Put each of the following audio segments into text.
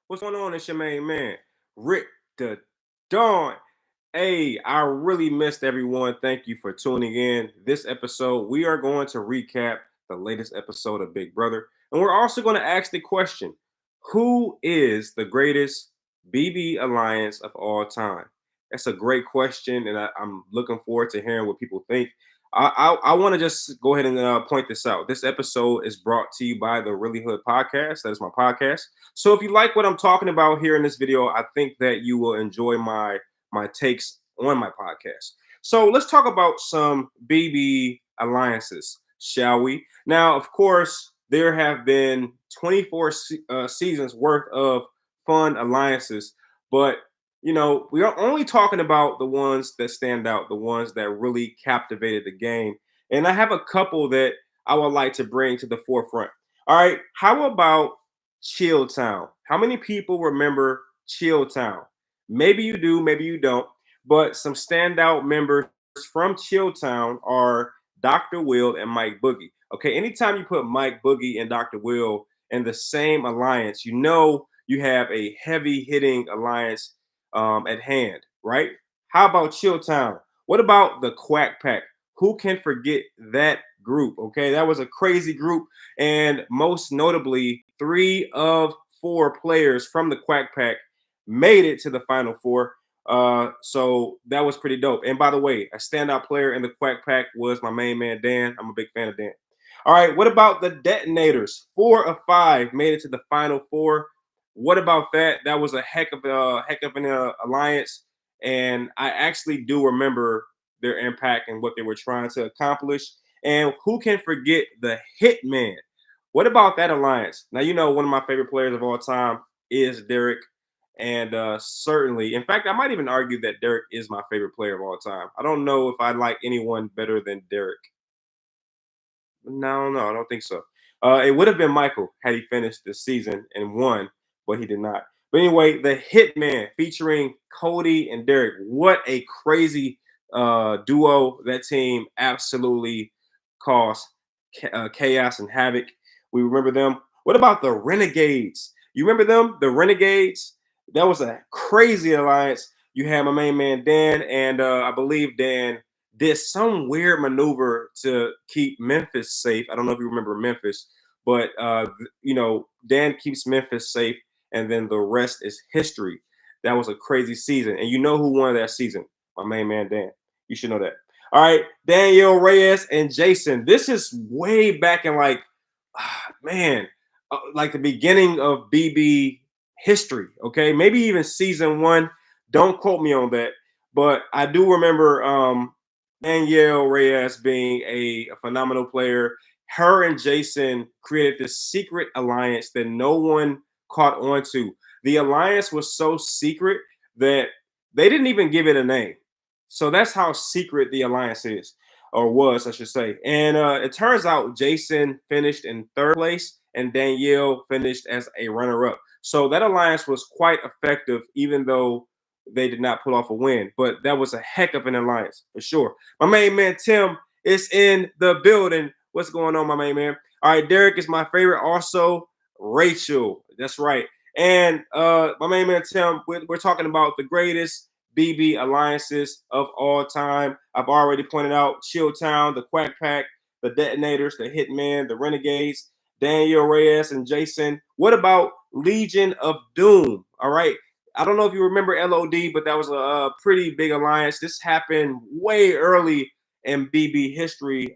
What's going on? It's your main man, Rick the Dawn. Hey, I really missed everyone. Thank you for tuning in. This episode, we are going to recap the latest episode of Big Brother. And we're also going to ask the question, who is the greatest BB alliance of all time? That's a great question, and I'm looking forward to hearing what people think. I want to just go ahead and point this out. This episode is brought to you by the Really Hood Podcast. That is my podcast. So if you like what I'm talking about here in this video, I think that you will enjoy my takes on my podcast. So let's talk about some BB alliances, shall we? Now, of course, there have been 24 seasons worth of fun alliances, but we are only talking about the ones that stand out, the ones that really captivated the game. And I have a couple that I would like to bring to the forefront. All right, how about Chill Town? How many people remember Chill Town? Maybe you do, maybe you don't. But some standout members from Chill Town are Dr. Will and Mike Boogie. Okay, anytime you put Mike Boogie and Dr. Will in the same alliance, you know you have a heavy hitting alliance at hand, right? How about Chill Town? What about the Quack Pack? Who can forget that group? Okay, that was a crazy group, and most notably, 3 of 4 players from the Quack Pack made it to the Final Four. So that was pretty dope. And by the way, a standout player in the Quack Pack was my main man Dan. I'm a big fan of Dan. All right, what about the Detonators? 4 of 5 made it to the Final Four. What about that? That was a heck of an alliance, and I actually do remember their impact and what they were trying to accomplish. And who can forget the Hitman? What about that alliance? Now, one of my favorite players of all time is Derek. And certainly, in fact, I might even argue that Derek is my favorite player of all time. I don't know if I like anyone better than Derek. No, I don't think so. It would have been Michael had he finished the season and won, but he did not. But anyway, the Hitman featuring Cody and Derek. What a crazy duo. That team absolutely caused chaos and havoc. We remember them. What about the Renegades? You remember them? The Renegades? That was a crazy alliance. You had my main man Dan, and I believe Dan did some weird maneuver to keep Memphis safe. I don't know if you remember Memphis, but Dan keeps Memphis safe, and then the rest is history. That was a crazy season, and you know who won that season? My main man Dan. You should know that. All right, Danielle Reyes and Jason. This is way back in like the beginning of BB history. Okay, maybe even season 1. Don't quote me on that, but I do remember Danielle Reyes being a phenomenal player. Her and Jason created this secret alliance that no one caught on to. The alliance was so secret that they didn't even give it a name. So that's how secret the alliance is, or was, I should say. And it turns out Jason finished in 3rd place and Danielle finished as a runner-up. So that alliance was quite effective, even though they did not pull off a win. But that was a heck of an alliance for sure. My main man Tim is in the building. What's going on, my main man? All right, Derek is my favorite. Also, Rachel. That's right. And my main man Tim, we're talking about the greatest BB alliances of all time. I've already pointed out Chill Town, the Quack Pack, the Detonators, the Hitman, the Renegades, Daniel Reyes, and Jason. What about Legion of Doom? All right. I don't know if you remember LOD, but that was a pretty big alliance. This happened way early in BB history.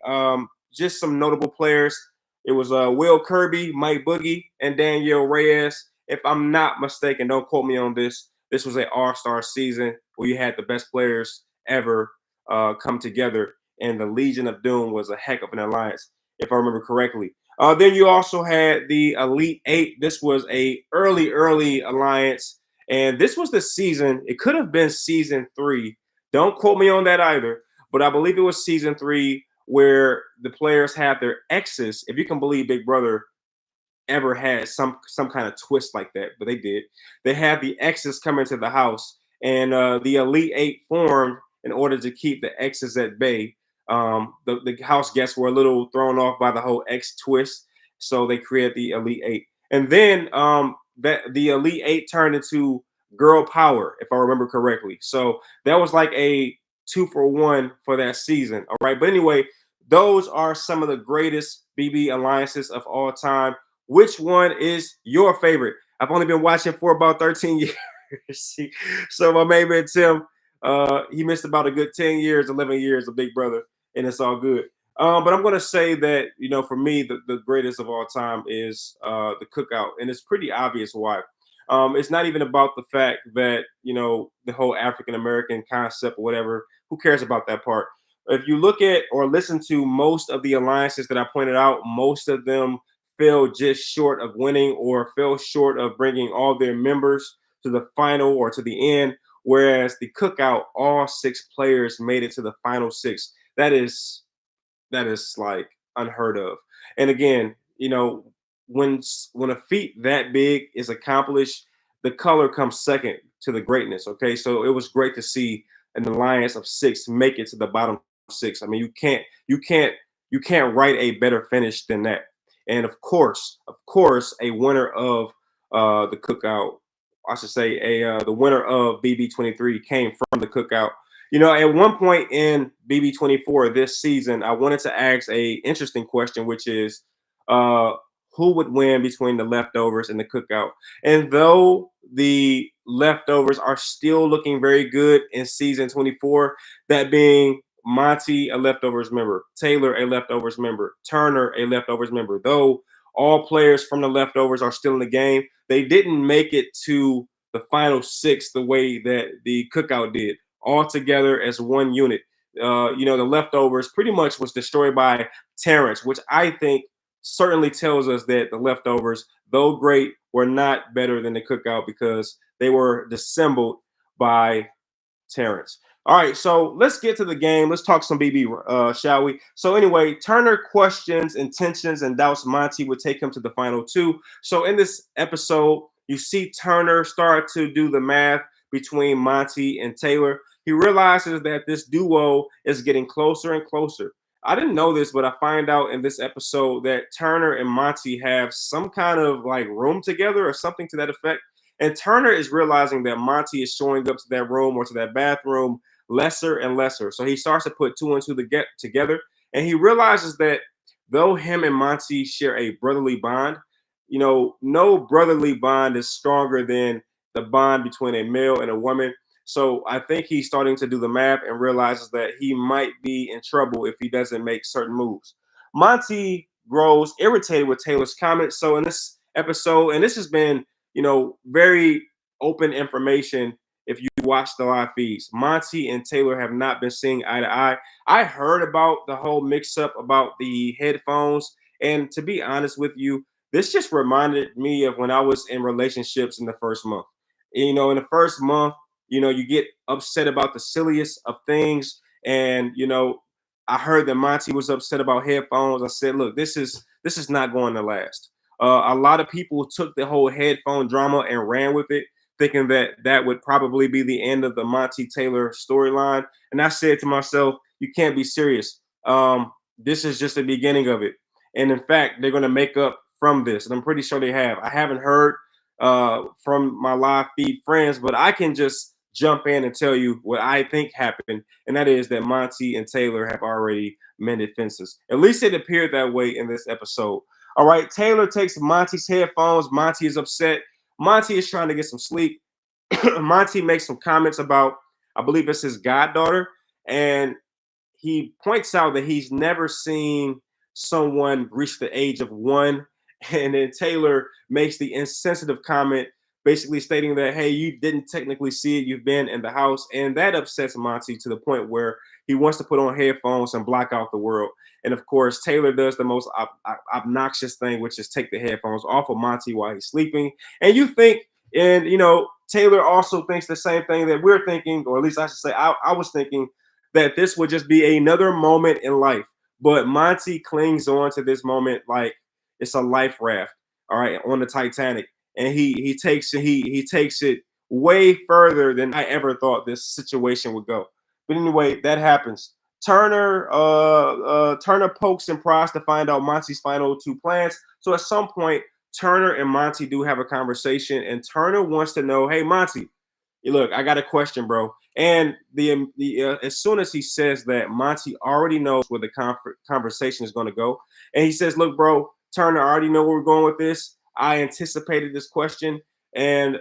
Just some notable players. It was Will Kirby, Mike Boogie, and Danielle Reyes. If I'm not mistaken, don't quote me on this. This was an all-star season where you had the best players ever come together, and the Legion of Doom was a heck of an alliance, if I remember correctly. Then you also had the Elite 8. This was a early alliance, and this was the season. It could have been season 3. Don't quote me on that either, but I believe it was season 3 where the players have their exes. If you can believe Big Brother ever had some kind of twist like that, but they did. They had the exes come into the house, and the Elite 8 formed in order to keep the exes at bay. The house guests were a little thrown off by the whole X twist, so they created the Elite 8. And then that the Elite Eight turned into Girl Power, if I remember correctly. So that was like a 2-for-1 for that season. All right. But anyway, those are some of the greatest BB alliances of all time. Which one is your favorite? I've only been watching for about 13 years. So my main man Tim, he missed about a good 10 years, 11 years of Big Brother, and it's all good. But I'm going to say that, for me, the greatest of all time is the Cookout. And it's pretty obvious why. It's not even about the fact that, the whole African American concept or whatever. Who cares about that part? If you look at or listen to most of the alliances that I pointed out, most of them fell just short of winning or fell short of bringing all their members to the final or to the end. Whereas the Cookout, all 6 players made it to the final 6. That is like unheard of. And again, when a feat that big is accomplished, the color comes second to the greatness. Okay, so it was great to see an alliance of 6 make it to the bottom 6. I mean, you can't write a better finish than that. And of course, a winner of the Cookout, I should say, the winner of BB23 came from the Cookout. At one point in BB24 this season, I wanted to ask a interesting question, which is, uh, who would win between the leftovers and the Cookout? And though the leftovers are still looking very good in season 24, that being Monty, a leftovers member, Taylor, a leftovers member, Turner, a leftovers member, though all players from the leftovers are still in the game, they didn't make it to the final 6 the way that the Cookout did, all together as one unit. The leftovers pretty much was destroyed by Terrence, which I think certainly tells us that the leftovers, though great, were not better than the Cookout because they were dissembled by Terrence. All right, so let's get to the game. Let's talk some BB, shall we? So anyway, Turner questions intentions and doubts Monty would take him to the final 2. So in this episode, you see Turner start to do the math between Monty and Taylor. He realizes that this duo is getting closer and closer. I didn't know this, but I find out in this episode that Turner and Monty have some kind of like room together or something to that effect. And Turner is realizing that Monty is showing up to that room or to that bathroom lesser and lesser. So he starts to put 2 and 2 to get together. And he realizes that though him and Monty share a brotherly bond, no brotherly bond is stronger than the bond between a male and a woman. So I think he's starting to do the math and realizes that he might be in trouble if he doesn't make certain moves. Monty grows irritated with Taylor's comments. So in this episode, and this has been, very open information. If you watch the live feeds, Monty and Taylor have not been seeing eye to eye. I heard about the whole mix up about the headphones. And to be honest with you, this just reminded me of when I was in relationships in the first month. In the first month, you get upset about the silliest of things. And, I heard that Monty was upset about headphones. I said, look, this is not going to last. A lot of people took the whole headphone drama and ran with it, thinking that that would probably be the end of the Monty Taylor storyline. And I said to myself, you can't be serious. This is just the beginning of it. And in fact, they're going to make up from this. And I'm pretty sure they have. I haven't heard from my live feed friends, but I can just jump in and tell you what I think happened. And that is that Monty and Taylor have already mended fences. At least it appeared that way in this episode. All right, Taylor takes Monty's headphones. Monty is upset. Monty is trying to get some sleep. Monty makes some comments about, I believe it's his goddaughter, and he points out that he's never seen someone reach the age of 1. And then Taylor makes the insensitive comment, basically stating that, hey, you didn't technically see it. You've been in the house. And that upsets Monty to the point where he wants to put on headphones and block out the world. And of course, Taylor does the most obnoxious thing, which is take the headphones off of Monty while he's sleeping. And you think, and Taylor also thinks the same thing that we're thinking, or at least I should say, I was thinking that this would just be another moment in life. But Monty clings on to this moment like it's a life raft, all right, on the Titanic. And he takes it way further than I ever thought this situation would go. But anyway, that happens. Turner pokes and pries to find out Monty's final 2 plans. So at some point, Turner and Monty do have a conversation, and Turner wants to know, hey, Monty, look, I got a question, bro. And as soon as he says that, Monty already knows where the conversation is going to go, and he says, "Look, bro, Turner, I already know where we're going with this. I anticipated this question, and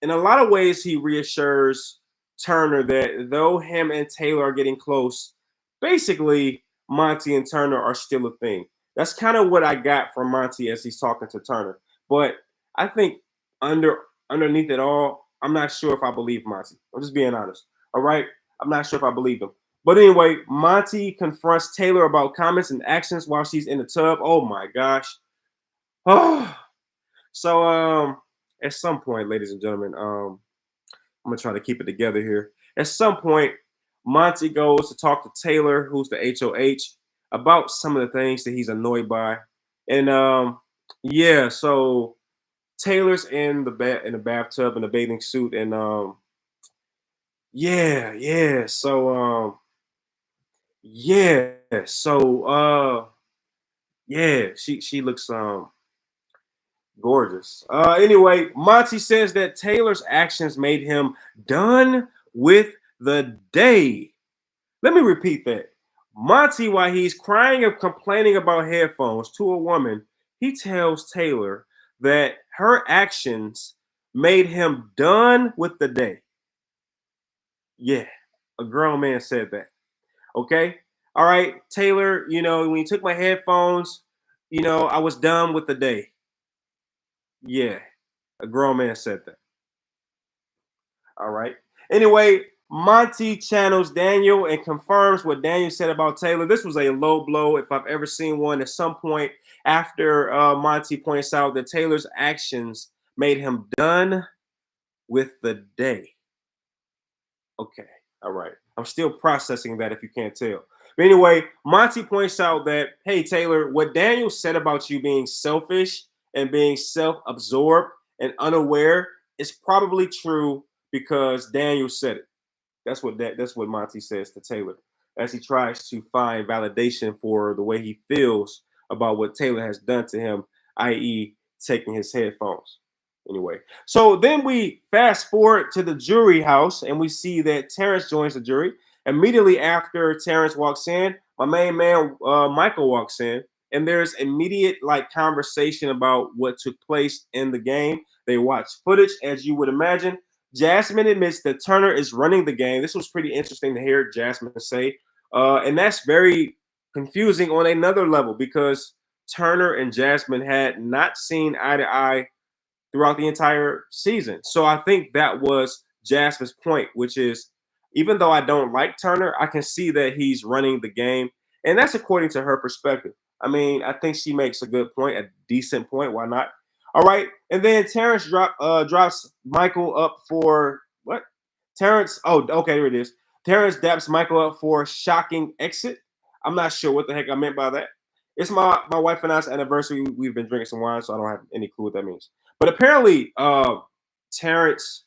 in a lot of ways, he reassures Turner that though him and Taylor are getting close, basically Monty and Turner are still a thing. That's kind of what I got from Monty as he's talking to Turner. But I think underneath it all, I'm not sure if I believe Monty. I'm just being honest. All right. I'm not sure if I believe him. But anyway, Monty confronts Taylor about comments and actions while she's in the tub. Oh my gosh. Oh. So at some point, ladies and gentlemen, I'm gonna try to keep it together here. At some point, Monty goes to talk to Taylor, who's the HOH, about some of the things that he's annoyed by. And yeah, so Taylor's in the bathtub in a bathing suit, and yeah. Yeah, so yeah, she looks gorgeous. Anyway, Monty says that Taylor's actions made him done with the day. Let me repeat that. Monty, while he's crying and complaining about headphones to a woman, he tells Taylor that her actions made him done with the day. Yeah, a grown man said that. Okay. All right, Taylor, when you took my headphones, I was done with the day. Yeah, a grown man said that. All right. Anyway, Monty channels Daniel and confirms what Daniel said about Taylor. This was a low blow if I've ever seen one. At some point after Monty points out that Taylor's actions made him done with the day. Okay. All right. I'm still processing that if you can't tell. But anyway, Monty points out that, hey, Taylor, what Daniel said about you being selfish and being self absorbed and unaware is probably true because Daniel said it. That's what Monty says to Taylor as he tries to find validation for the way he feels about what Taylor has done to him, i.e., taking his headphones. Anyway, so then we fast forward to the jury house and we see that Terrence joins the jury. Immediately after Terrence walks in, my main man Michael walks in, and there's immediate like conversation about what took place in the game. They watch footage, as you would imagine. Jasmine admits that Turner is running the game. This was pretty interesting to hear Jasmine say, and that's very confusing on another level because Turner and Jasmine had not seen eye to eye throughout the entire season. So I think that was Jasmine's point, which is even though I don't like Turner, I can see that he's running the game. And that's according to her perspective. I mean, I think she makes a good point, a decent point. Why not? All right. And then Terrence drops Michael up for what? Terrence. Oh, okay, there it is. Terrence daps Michael up for shocking exit. I'm not sure what the heck I meant by that. It's my wife and I's anniversary. We've been drinking some wine, so I don't have any clue what that means. But apparently, Terrence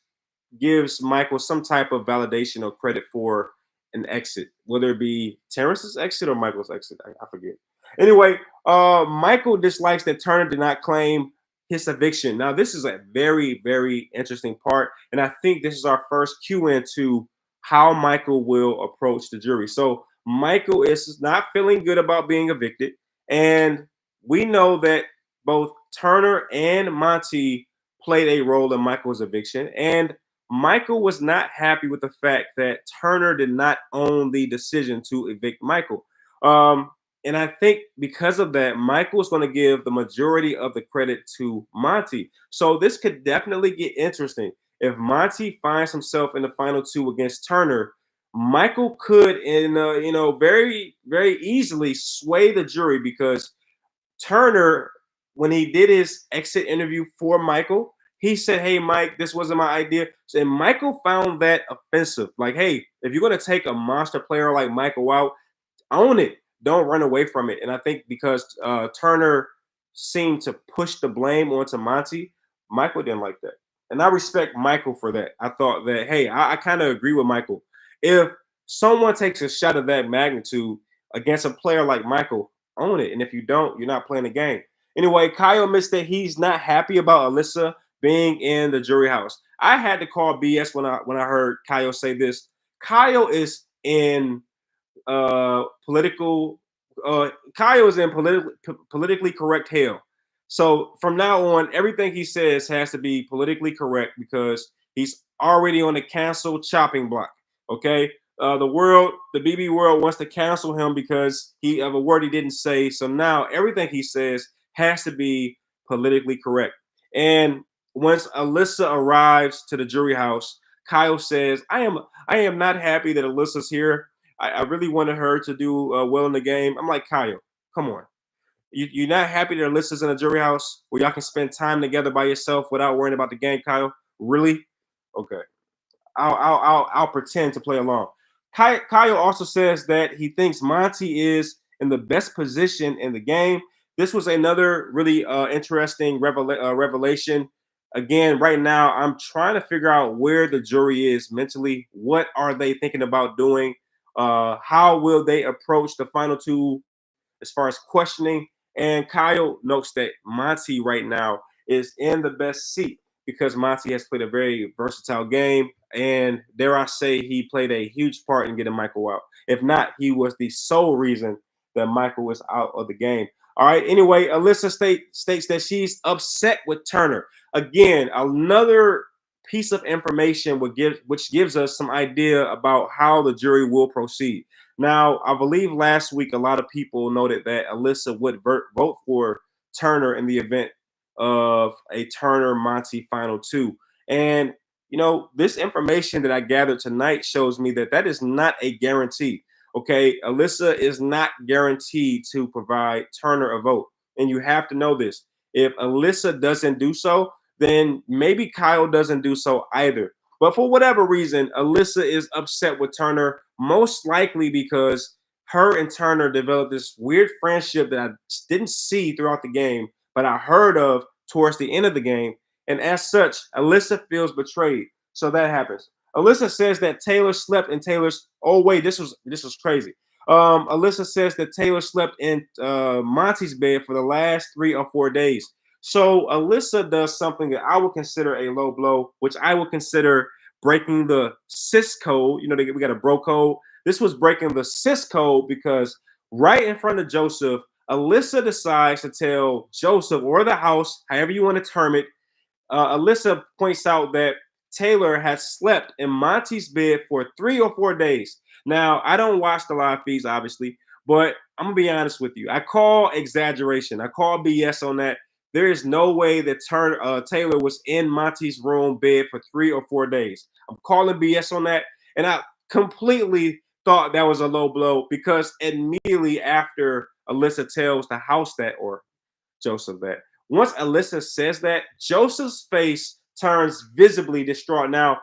gives Michael some type of validation or credit for an exit, whether it be Terrence's exit or Michael's exit. I forget. Anyway, Michael dislikes that Turner did not claim his eviction. Now, this is a very, very interesting part, and I think this is our first cue into how Michael will approach the jury. So, Michael is not feeling good about being evicted, and we know that both Turner and Monty played a role in Michael's eviction, and Michael was not happy with the fact that Turner did not own the decision to evict Michael. Um, and I think because of that, Michael is going to give the majority of the credit to Monty. So this could definitely get interesting. If Monty finds himself in the final two against Turner, Michael could, very, very easily sway the jury because Turner, when he did his exit interview for Michael, he said, "Hey, Mike, this wasn't my idea." And Michael found that offensive. Like, hey, if you're going to take a monster player like Michael out, own it. Don't run away from it. And I think because Turner seemed to push the blame onto Monty, Michael didn't like that. And I respect Michael for that. I thought that, hey, I kind of agree with Michael. If someone takes a shot of that magnitude against a player like Michael, own it. And if you don't, you're not playing the game. Anyway, Kyle admits that he's not happy about Alyssa being in the jury house. I had to call BS when I heard Kyle say this. Kyle is in political Kyle is in politically correct hell. So from now on, everything he says has to be politically correct because he's already on the cancel chopping block. Okay. The BB world wants to cancel him because he of a word he didn't say. So now everything he says has to be politically correct. And once Alyssa arrives to the jury house, Kyle says, I am not happy that Alyssa's here. I really wanted her to do well in the game. I'm like, Kyle, come on. You're not happy that Alyssa's in a jury house where y'all can spend time together by yourself without worrying about the game, Kyle? Really? Okay. I'll pretend to play along. Kyle also says that he thinks Monty is in the best position in the game. This was another really interesting revelation. Again, right now, I'm trying to figure out where the jury is mentally. What are they thinking about doing? How will they approach the final two as far as questioning? And Kyle notes that Monty right now is in the best seat because Monty has played a very versatile game. And dare I say, he played a huge part in getting Michael out. If not, he was the sole reason that Michael was out of the game. All right. Anyway, Alyssa states that she's upset with Turner. Again, another piece of information which gives us some idea about how the jury will proceed. Now, I believe last week a lot of people noted that Alyssa would vote for Turner in the event of a Turner Monty final two. And this information that I gathered tonight shows me that that is not a guarantee. Okay, Alyssa is not guaranteed to provide Turner a vote, and you have to know this. If Alyssa doesn't do so, then maybe Kyle doesn't do so either. But for whatever reason, Alyssa is upset with Turner, most likely because her and Turner developed this weird friendship that I didn't see throughout the game, but I heard of towards the end of the game. And as such, Alyssa feels betrayed. So that happens. Alyssa says that Taylor slept in Taylor's. Oh wait, this was crazy. Alyssa says that Taylor slept in Monty's bed for the last 3 or 4 days. So Alyssa does something that I would consider a low blow, which I would consider breaking the cis code. We got a bro code. This was breaking the cis code because right in front of Joseph, Alyssa decides to tell Joseph or the house, however you want to term it. Alyssa points out that Taylor has slept in Monty's bed for 3 or 4 days. Now, I don't watch the live feeds, obviously, but I'm going to be honest with you. I call exaggeration. I call BS on that. There is no way that Taylor was in Monty's room bed for 3 or 4 days. I'm calling BS on that. And I completely thought that was a low blow because immediately after Alyssa tells the house that, or Joseph that, once Alyssa says that, Joseph's face turns visibly distraught. Now,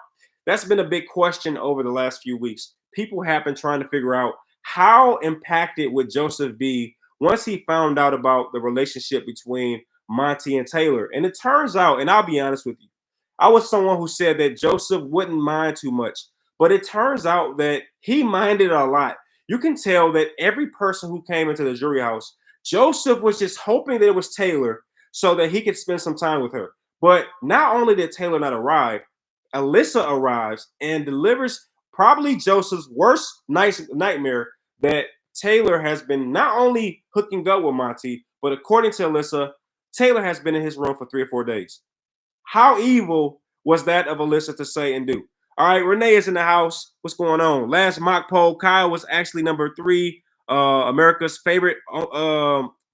that's been a big question over the last few weeks. People have been trying to figure out how impacted would Joseph be once he found out about the relationship between Monty and Taylor. And it turns out, and I'll be honest with you, I was someone who said that Joseph wouldn't mind too much, but it turns out that he minded a lot. You can tell that every person who came into the jury house, Joseph was just hoping that it was Taylor so that he could spend some time with her. But not only did Taylor not arrive, Alyssa arrives and delivers probably Joseph's worst nightmare that Taylor has been not only hooking up with Monty, but according to Alyssa, Taylor has been in his room for 3 or 4 days. How evil was that of Alyssa to say and do? All right, Renee is in the house. What's going on? Last mock poll, Kyle was actually number 3. America's favorite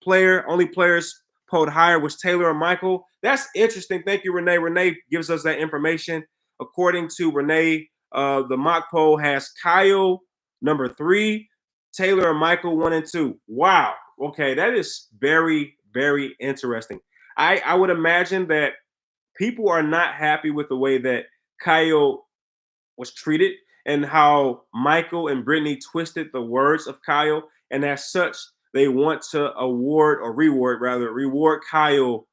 player. Only players polled higher was Taylor and Michael. That's interesting. Thank you, Renee. Renee gives us that information. According to Renee, the mock poll has Kyle number 3, Taylor and Michael 1 and 2. Wow. Okay, that is very, very interesting. I would imagine that people are not happy with the way that Kyle was treated and how Michael and Brittany twisted the words of Kyle. And as such, they want to reward Kyle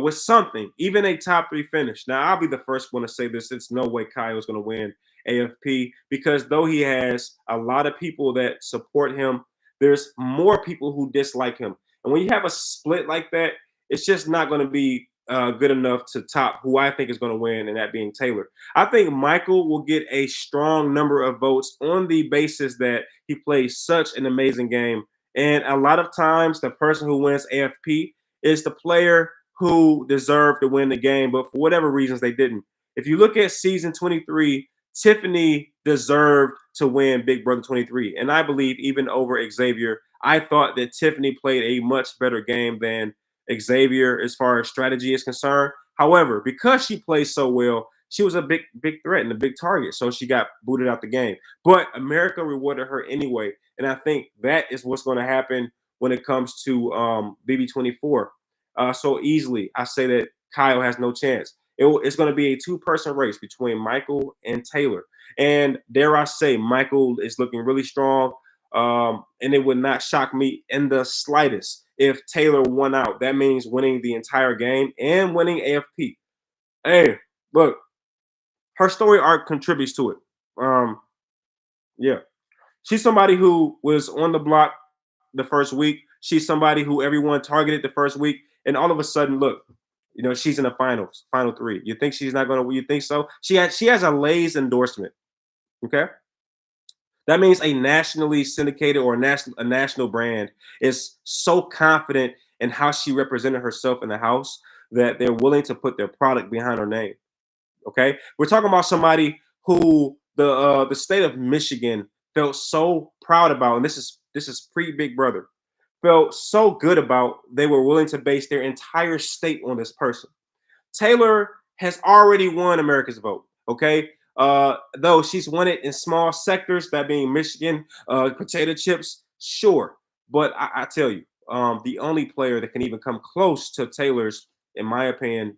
with something, even a top 3 finish. Now, I'll be the first one to say this. It's no way Kyle is going to win AFP because though he has a lot of people that support him, there's more people who dislike him. And when you have a split like that, it's just not going to be good enough to top who I think is going to win, and that being Taylor. I think Michael will get a strong number of votes on the basis that he plays such an amazing game. And a lot of times, the person who wins AFP is the player who deserved to win the game, but for whatever reasons, they didn't. If you look at season 23, Tiffany deserved to win Big Brother 23. And I believe even over Xavier, I thought that Tiffany played a much better game than Xavier as far as strategy is concerned. However, because she plays so well, she was a big threat and a big target. So she got booted out the game. But America rewarded her anyway. And I think that is what's going to happen when it comes to BB24. So easily, I say that Kyle has no chance. It's going to be a two-person race between Michael and Taylor. And dare I say, Michael is looking really strong. And it would not shock me in the slightest if Taylor won out. That means winning the entire game and winning AFP. Hey, look, her story arc contributes to it. Yeah. She's somebody who was on the block the first week. She's somebody who everyone targeted the first week. And all of a sudden, look, she's in the finals, final three. You think she's not going to? You think so? She has a Lay's endorsement. Okay, that means a nationally syndicated or a national brand is so confident in how she represented herself in the house that they're willing to put their product behind her name. Okay, we're talking about somebody who the state of Michigan felt so proud about, and this is pre Big Brother, felt so good about. They were willing to base their entire state on this person. Taylor has already won America's vote. Okay. Though she's won it in small sectors, that being Michigan, potato chips, sure. But I tell you, the only player that can even come close to Taylor's, in my opinion,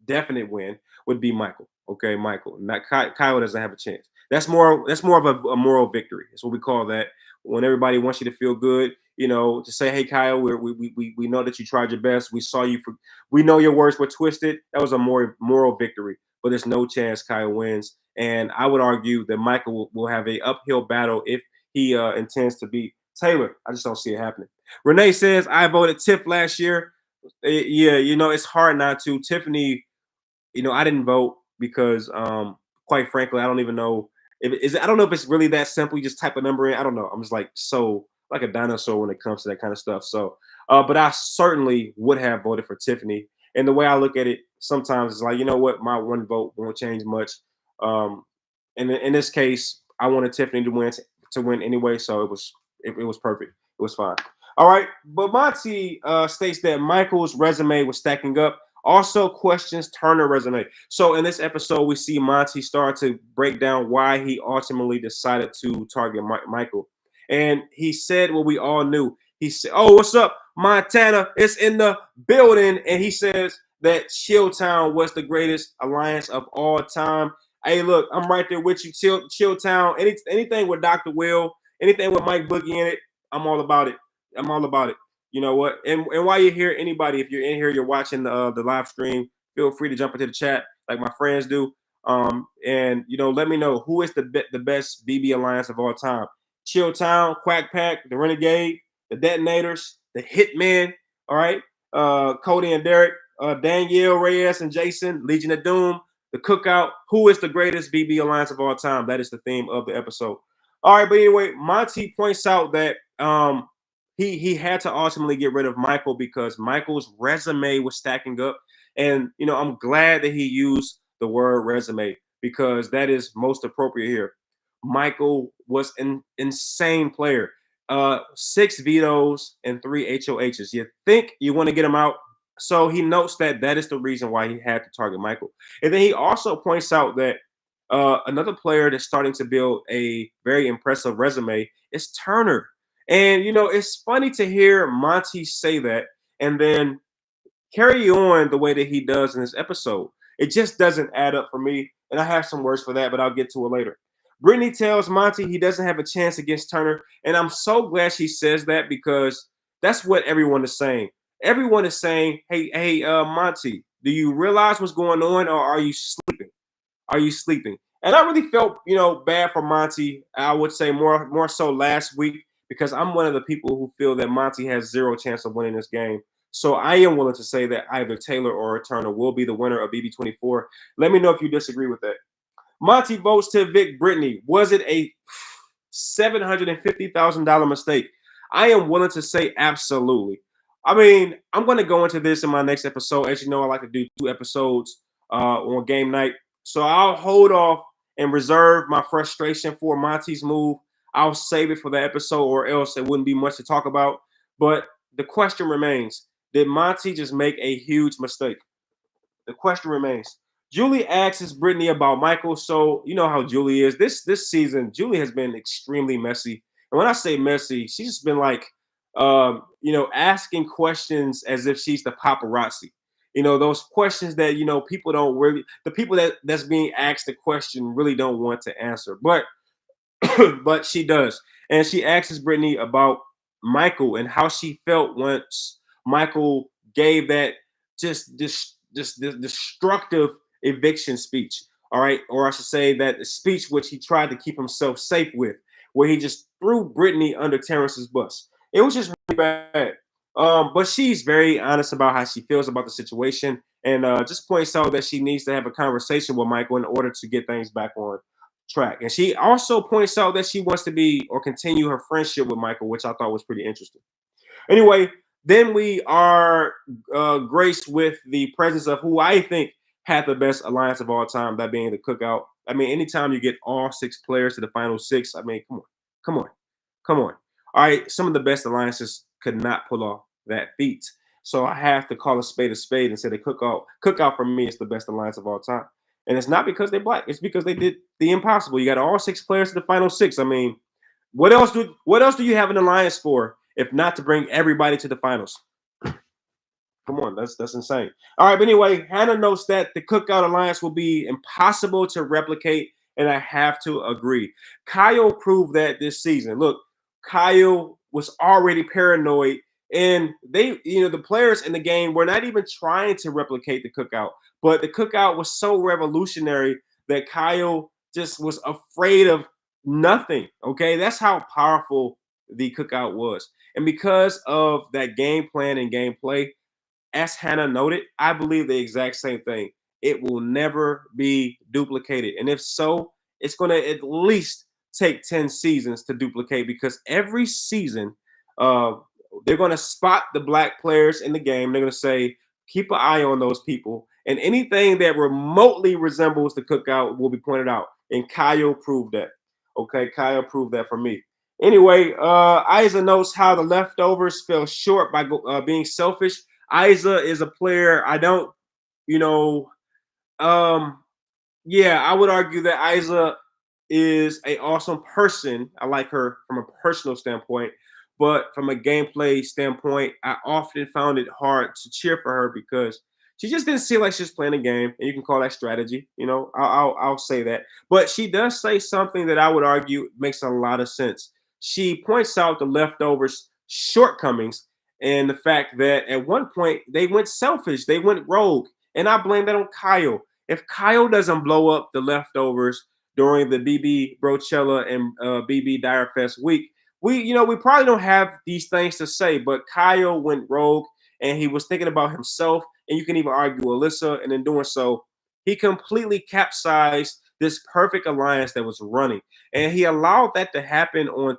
definite win would be Michael. Okay, Michael. Not Kyle doesn't have a chance. That's more of a moral victory. That's what we call that. When everybody wants you to feel good, to say, "Hey, Kyle, we know that you tried your best. We know your words were twisted." That was a more moral victory, but there's no chance Kyle wins. And I would argue that Michael will have a uphill battle if he intends to beat Taylor. I just don't see it happening. Renee says, "I voted Tiff last year." Yeah, it's hard not to. Tiffany, I didn't vote because, quite frankly, I don't even know I don't know if it's really that simple. You just type a number in. I don't know. I'm just like so like a dinosaur when it comes to that kind of stuff. So, but I certainly would have voted for Tiffany. And the way I look at it, sometimes it's like, you know what, my one vote won't change much. Um, and in this case, I wanted Tiffany to win anyway, so it was perfect. It was fine. All right, but Monty states that Michael's resume was stacking up. Also questions Turner's resume. So in this episode, we see Monty start to break down why he ultimately decided to target Michael. And he said what we all knew. He said, "Oh, what's up, Montana? It's in the building." And he says that Chilltown was the greatest alliance of all time. Hey, look, I'm right there with you. Chilltown. Anything with Dr. Will, anything with Mike Boogie in it, I'm all about it. I'm all about it. You know what? And while you're here, anybody, if you're in here, you're watching the live stream, feel free to jump into the chat like my friends do. And let me know who is the best BB alliance of all time. Chilltown, Quack Pack, the Renegade, the Detonators, the Hitmen. All right, Cody and Derek, Danielle, Reyes, and Jason, Legion of Doom, the Cookout. Who is the greatest BB alliance of all time? That is the theme of the episode. All right, but anyway, Monty points out that he had to ultimately get rid of Michael because Michael's resume was stacking up. And I'm glad that he used the word resume because that is most appropriate here. Michael was an insane player. 6 vetoes and 3 HOHs. You think you want to get him out. So he notes that is the reason why he had to target Michael. And then he also points out that another player that's starting to build a very impressive resume is Turner. And it's funny to hear Monty say that and then carry on the way that he does in this episode. It just doesn't add up for me. And I have some words for that, but I'll get to it later. Brittany tells Monty he doesn't have a chance against Turner. And I'm so glad she says that because that's what everyone is saying. Everyone is saying, hey, Monty, do you realize what's going on or are you sleeping? Are you sleeping? And I really felt, bad for Monty. I would say more so last week because I'm one of the people who feel that Monty has zero chance of winning this game. So I am willing to say that either Taylor or Turner will be the winner of BB24. Let me know if you disagree with that. Monty votes to evict Brittany. Was it a $750,000 mistake? I am willing to say absolutely. I mean, I'm going to go into this in my next episode. As you know, I like to do 2 episodes on game night. So I'll hold off and reserve my frustration for Monty's move. I'll save it for the episode, or else it wouldn't be much to talk about. But the question remains, did Monty just make a huge mistake? The question remains. Julie asks Brittany about Michael. So you know how Julie is. This season, Julie has been extremely messy. And when I say messy, she's just been like, asking questions as if she's the paparazzi. Those questions that people don't really. The people that's being asked the question really don't want to answer. But but she does. And she asks Brittany about Michael and how she felt once Michael gave that this destructive eviction speech. All right, or I should say that speech which he tried to keep himself safe with, where he just threw Brittany under Terrence's bus. It was just really bad. But she's very honest about how she feels about the situation, and just points out that she needs to have a conversation with Michael in order to get things back on track. And she also points out that she wants to be or continue her friendship with Michael, which I thought was pretty interesting. Anyway, then we are graced with the presence of who I think had the best alliance of all time, that being the Cookout. I mean, anytime you get all 6 players to the final 6, I mean, come on, come on. All right, some of the best alliances could not pull off that feat. So I have to call a spade and say the Cookout. Cookout for me is the best alliance of all time. And it's not because they're black. It's because they did the impossible. You got all 6 players to the final 6. I mean, what else do you have an alliance for if not to bring everybody to the finals? Come on, that's insane. All right, but anyway, Hannah notes that the Cookout Alliance will be impossible to replicate, and I have to agree. Kyle proved that this season. Look, Kyle was already paranoid, and the players in the game were not even trying to replicate the Cookout, but the Cookout was so revolutionary that Kyle just was afraid of nothing. Okay, that's how powerful the Cookout was, and because of that game plan and gameplay, as Hannah noted, I believe the exact same thing. It will never be duplicated. And if so, it's going to at least take 10 seasons to duplicate, because every season, uh, they're going to spot the black players in the game. They're going to say, keep an eye on those people. And anything that remotely resembles the Cookout will be pointed out. And Kyle proved that. Okay, Kyle proved that for me. Anyway, Isa notes how the leftovers fell short by being selfish. Isa is a player I don't, you know, yeah, I would argue that Isa is a awesome person. I like her from a personal standpoint, but from a gameplay standpoint, I often found it hard to cheer for her because she just didn't seem like she was playing a game, and you can call that strategy. I'll say that. But she does say something that I would argue makes a lot of sense. She points out the leftovers' shortcomings and the fact that at one point they went selfish, they went rogue, and I blame that on Kyle. If Kyle doesn't blow up the leftovers during the BB Brochella and BB Direfest week, we probably don't have these things to say. But Kyle went rogue, and he was thinking about himself, and you can even argue Alyssa, and in doing so, he completely capsized this perfect alliance that was running, and he allowed that to happen on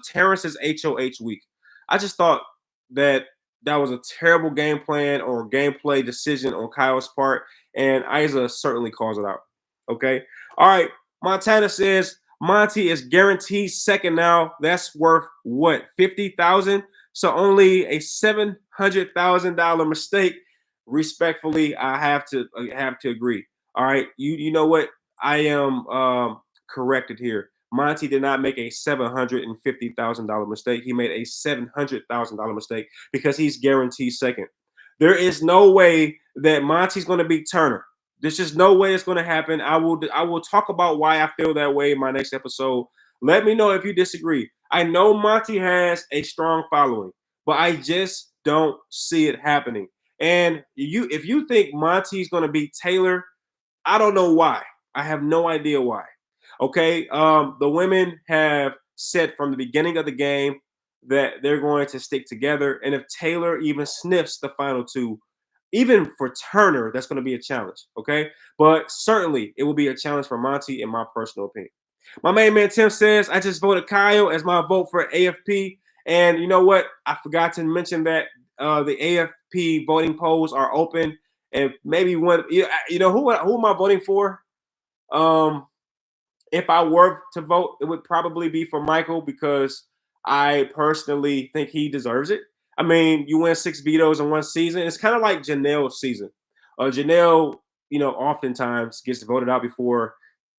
Terrence's HOH week. I just thought that that was a terrible game plan or gameplay decision on Kyle's part, and Isa certainly calls it out. Okay. All right. Montana says Monty is guaranteed second now. That's worth what, 50,000? So only a $700,000 mistake. Respectfully, I have to agree. All right. You know what? I am corrected here. Monty did not make a $750,000 mistake. He made a $700,000 mistake because he's guaranteed second. There is no way that Monty's going to beat Turner. There's just no way it's going to happen. I will talk about why I feel that way in my next episode. Let me know if you disagree. I know Monty has a strong following, but I just don't see it happening. And if you think Monty's going to beat Taylor, I don't know why. I have no idea why. Okay. The women have said from the beginning of the game, that they're going to stick together. And if Taylor even sniffs the final two, even for Turner, that's going to be a challenge. Okay. But certainly it will be a challenge for Monty, in my personal opinion. My main man Tim says, I just voted Kyle as my vote for AFP. And you know what? I forgot to mention that the AFP voting polls are open. And maybe one, who am I voting for? Um, if I were to vote, it would probably be for Michael because I personally think he deserves it. I mean, you win 6 vetoes in one season. It's kind of like Janelle's season. Janelle, oftentimes gets voted out before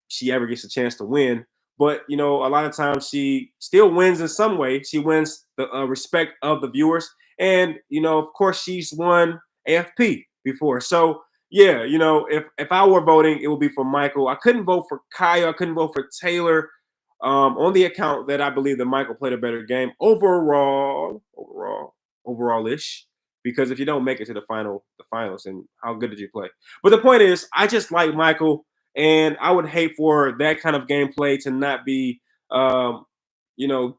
she ever gets a chance to win. But a lot of times she still wins in some way. She wins the respect of the viewers, and of course, she's won AFP before. So yeah, if I were voting, it would be for Michael. I couldn't vote for Kyle. I couldn't vote for Taylor, on the account that I believe that Michael played a better game overall ish. Because if you don't make it to the finals, then how good did you play? But the point is, I just like Michael. And I would hate for that kind of gameplay to not be,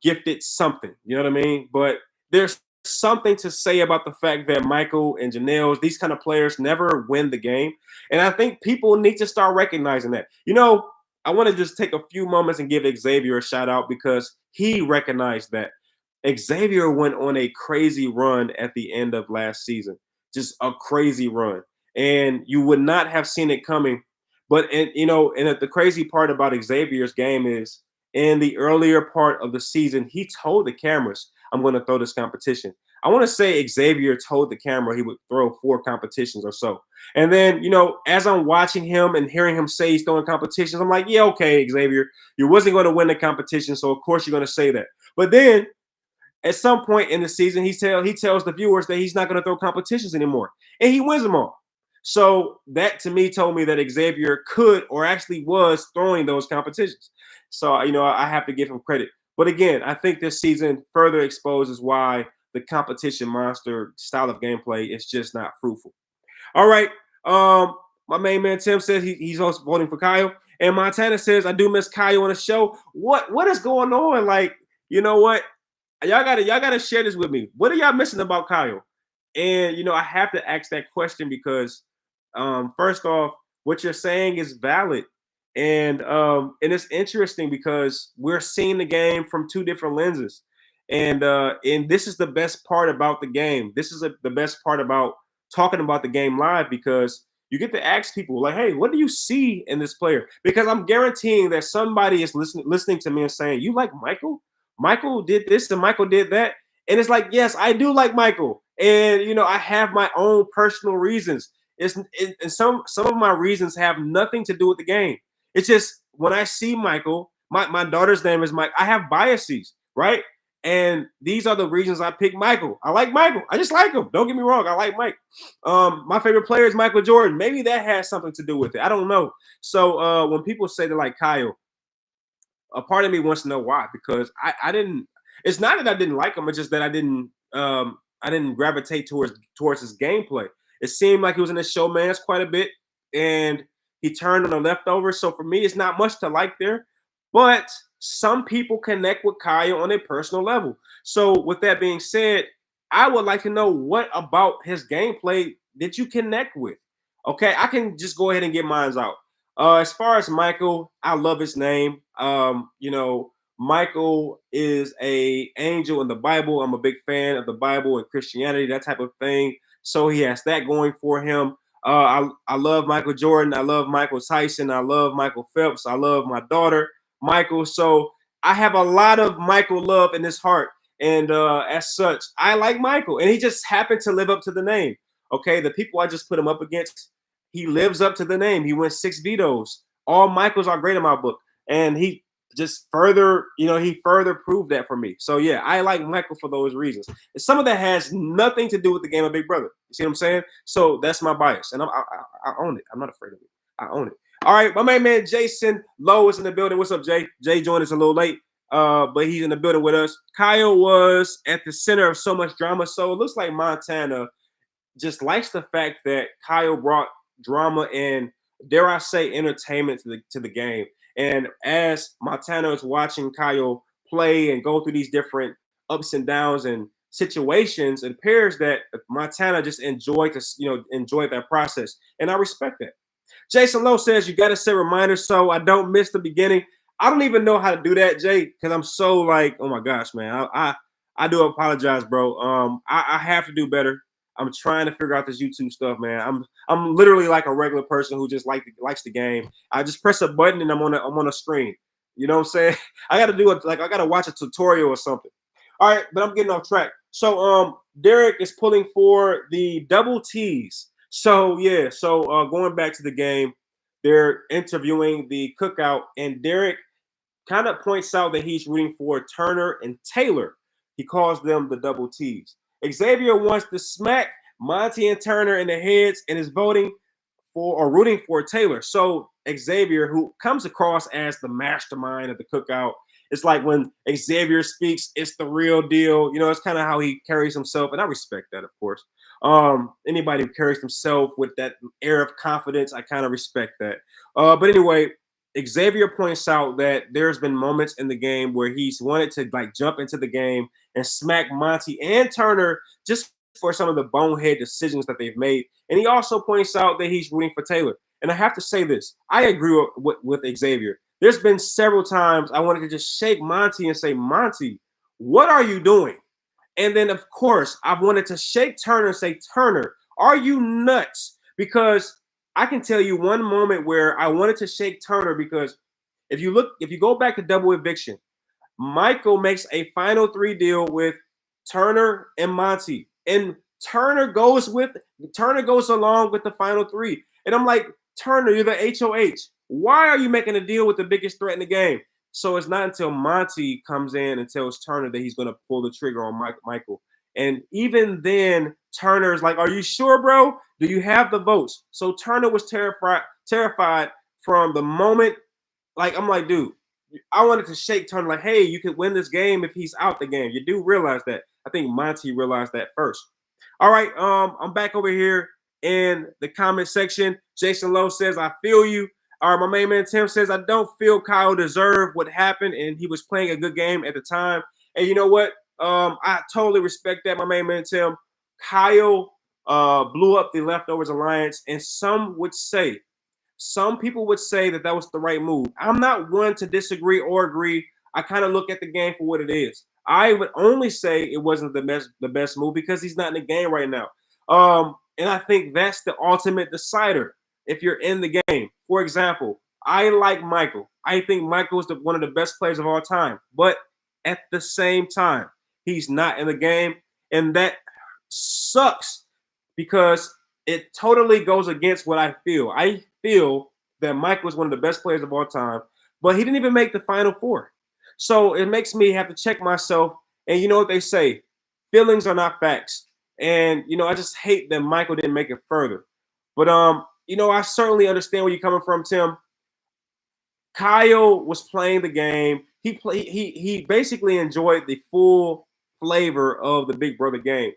gifted something. You know what I mean? But there's something to say about the fact that Michael and Janelle, these kind of players, never win the game. And I think people need to start recognizing that. I want to just take a few moments and give Xavier a shout out because he recognized that. Xavier went on a crazy run at the end of last season, just a crazy run. And you would not have seen it coming, but the crazy part about Xavier's game is in the earlier part of the season, he told the cameras, "I'm going to throw this competition." I want to say Xavier told the camera he would throw 4 competitions or so. And then, as I'm watching him and hearing him say he's throwing competitions, I'm like, yeah, okay, Xavier, you wasn't going to win the competition, so of course you're going to say that. But then at some point in the season, he tells the viewers that he's not going to throw competitions anymore, and he wins them all. So that to me told me that Xavier could or actually was throwing those competitions. So I have to give him credit. But again, I think this season further exposes why the competition monster style of gameplay is just not fruitful. All right. My main man Tim says he's also voting for Kyle. And Montana says, I do miss Kyle on the show. What is going on? Like, you know what? Y'all gotta share this with me. What are y'all missing about Kyle? And I have to ask that question because first off, what you're saying is valid. And it's interesting because we're seeing the game from 2 different lenses. And this is the best part about the game. This is the best part about talking about the game live because you get to ask people like, hey, what do you see in this player? Because I'm guaranteeing that somebody is listening to me and saying, you like Michael? Michael did this and Michael did that. And it's like, yes, I do like Michael. And I have my own personal reasons. And some of my reasons have nothing to do with the game. It's just when I see Michael, my daughter's name is Mike. I have biases, right? And these are the reasons I pick Michael. I like Michael. I just like him. Don't get me wrong. I like Mike. My favorite player is Michael Jordan. Maybe that has something to do with it. I don't know. So when people say they like Kyle, a part of me wants to know why. Because I didn't. It's not that I didn't like him. It's just that I didn't gravitate towards his gameplay. It seemed like he was in the showman's quite a bit, and he turned on the leftovers. So for me, it's not much to like there. But some people connect with Kyle on a personal level. So with that being said, I would like to know what about his gameplay did you connect with? Okay, I can just go ahead and get mine out. As far as Michael, I love his name. Michael is a angel in the Bible. I'm a big fan of the Bible and Christianity, that type of thing. So he has that going for him. I love Michael Jordan. I love Michael Tyson. I love Michael Phelps. I love my daughter, Michael. So I have a lot of Michael love in this heart. And as such, I like Michael. And he just happened to live up to the name. Okay, the people I just put him up against, he lives up to the name. He went 6 vetoes. All Michaels are great in my book. And he just further, he further proved that for me. So yeah, I like Michael for those reasons. And some of that has nothing to do with the game of Big Brother. You see what I'm saying? So that's my bias, and I own it. I'm not afraid of it. I own it. All right, my main man Jason Lowe is in the building. What's up, Jay? Jay joined us a little late, but he's in the building with us. Kyle was at the center of so much drama, so it looks like Montana just likes the fact that Kyle brought drama and, dare I say, entertainment to the game. And as Montana is watching Kyle play and go through these different ups and downs and situations and pairs that Montana just enjoyed to, enjoyed that process. And I respect that. Jason Lowe says you got to set reminders so I don't miss the beginning. I don't even know how to do that, Jay, because I'm so like, oh my gosh, man. I do apologize, bro. I have to do better. I'm trying to figure out this YouTube stuff, man. I'm literally like a regular person who just likes the game. I just press a button and I'm on a screen. You know what I'm saying? I got to do it like I got to watch a tutorial or something. All right, but I'm getting off track. So Derek is pulling for the double T's. So yeah, so going back to the game, they're interviewing the cookout, and Derek kind of points out that he's rooting for Turner and Taylor. He calls them the double T's. Xavier wants to smack Monty and Turner in the heads and is voting for or rooting for Taylor. So Xavier, who comes across as the mastermind of the cookout, it's like when Xavier speaks, it's the real deal. You know, it's kind of how he carries himself, and I respect that, of course. Anybody who carries himself with that air of confidence, I kind of respect that. But anyway, Xavier points out that there's been moments in the game where he's wanted to like jump into the game and smack Monty and Turner just for some of the bonehead decisions that they've made. And he also points out that he's rooting for Taylor. And I have to say this, I agree with Xavier. There's been several times I wanted to just shake Monty and say, Monty, what are you doing? And then, of course, I wanted to shake Turner and say, Turner, are you nuts? Because I can tell you one moment where I wanted to shake Turner because if you go back to double eviction, Michael makes a final three deal with Turner and Monty. And Turner goes along with the final three. And I'm like, Turner, you're the HOH. Why are you making a deal with the biggest threat in the game? So it's not until Monty comes in and tells Turner that he's going to pull the trigger on Michael. And even then, Turner's like, are you sure, bro? Do you have the votes? So Turner was terrified from the moment. Like, I'm like, dude, I wanted to shake Turner like, hey, you could win this game if he's out the game. You do realize that. I think Monty realized that first. All right, I'm back over here in the comment section. Jason Lowe says, I feel you. All right, my main man Tim says, I don't feel Kyle deserved what happened, and he was playing a good game at the time. And you know what? I totally respect that, my main man Tim. Kyle blew up the Leftovers Alliance, and some people would say that was the right move. I'm not one to disagree or agree. I kind of look at the game for what it is. I would only say it wasn't the best move because he's not in the game right now. And I think that's the ultimate decider if you're in the game. For example, I like Michael. I think Michael is one of the best players of all time. But at the same time, he's not in the game. And that sucks because it totally goes against what I feel. I feel that Michael was one of the best players of all time, but he didn't even make the Final Four. So it makes me have to check myself. And you know what they say? Feelings are not facts. And, I just hate that Michael didn't make it further. But, I certainly understand where you're coming from, Tim. Kyle was playing the game. He basically enjoyed the full flavor of the Big Brother game.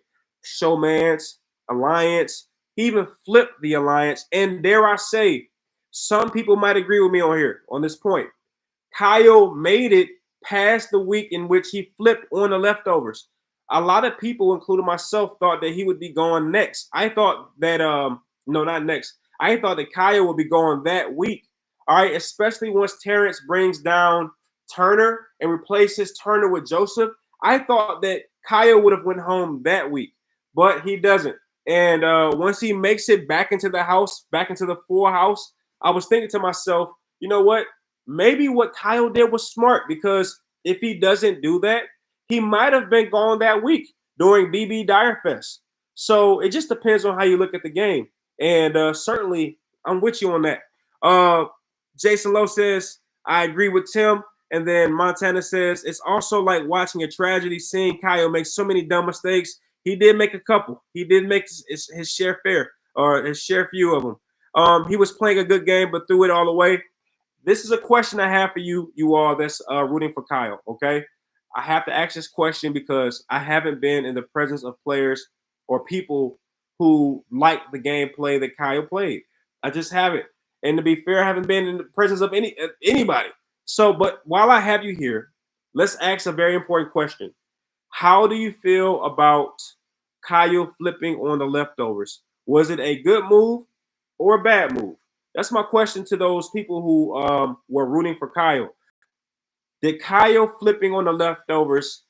Showmance, alliance. He even flipped the alliance. And dare I say, some people might agree with me on this point. Kyle made it past the week in which he flipped on the leftovers. A lot of people, including myself, thought that he would be going next. I thought that no, not next. I thought that Kyle would be going that week. All right, especially once Terrence brings down Turner and replaces Turner with Joseph. I thought that Kyle would have went home that week, but he doesn't. And once he makes it back into the house, back into the full house, I was thinking to myself, you know what? Maybe what Kyle did was smart because if he doesn't do that, he might have been gone that week during BB Direfest. So it just depends on how you look at the game. And certainly, I'm with you on that. Jason Lowe says, I agree with Tim. And then Montana says, it's also like watching a tragedy, seeing Kyle make so many dumb mistakes. He did make a couple. He did make his share few of them. He was playing a good game, but threw it all away. This is a question I have for you all that's rooting for Kyle, okay? I have to ask this question because I haven't been in the presence of players or people who like the gameplay that Kyle played. I just haven't. And to be fair, I haven't been in the presence of anybody. So, but while I have you here, let's ask a very important question. How do you feel about Kyle flipping on the leftovers? Was it a good move or a bad move? That's my question to those people who were rooting for Kyle. Did Kyle flipping on the leftovers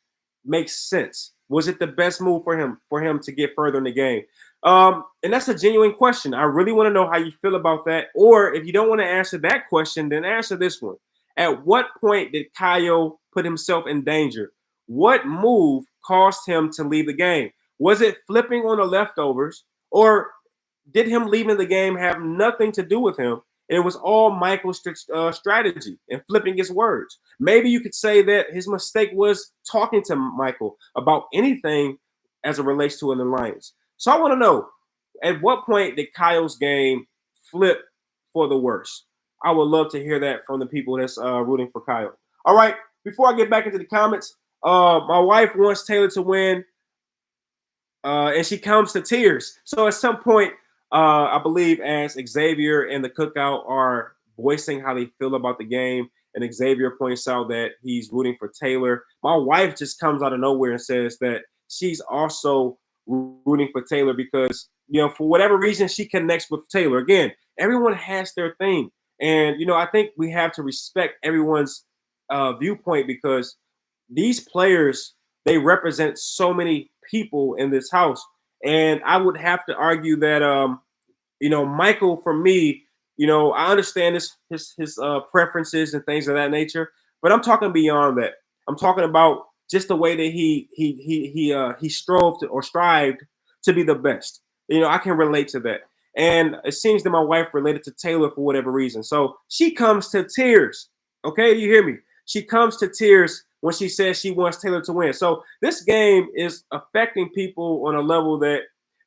make sense? Was it the best move for him to get further in the game? And that's a genuine question. I really want to know how you feel about that. Or if you don't want to answer that question, then answer this one. At what point did Kyle put himself in danger? What move caused him to leave the game? Was it flipping on the leftovers, or did him leaving the game have nothing to do with him? It was all Michael's strategy and flipping his words. Maybe you could say that his mistake was talking to Michael about anything as it relates to an alliance. So I want to know, at what point did Kyle's game flip for the worse? I would love to hear that from the people that's rooting for Kyle. All right, before I get back into the comments, my wife wants Taylor to win, and she comes to tears. So at some point, I believe as Xavier and the Cookout are voicing how they feel about the game, and Xavier points out that he's rooting for Taylor, my wife just comes out of nowhere and says that she's also rooting for Taylor because, for whatever reason, she connects with Taylor. Again, everyone has their thing. And, I think we have to respect everyone's viewpoint because these players, they represent so many people in this house. And I would have to argue that Michael, for me, I understand his preferences and things of that nature, but I'm talking beyond that. I'm talking about just the way that he strove to or strived to be the best. I can relate to that. And it seems that my wife related to Taylor for whatever reason. So she comes to tears. Okay, you hear me? She comes to tears when she says she wants Taylor to win. So this game is affecting people on a level that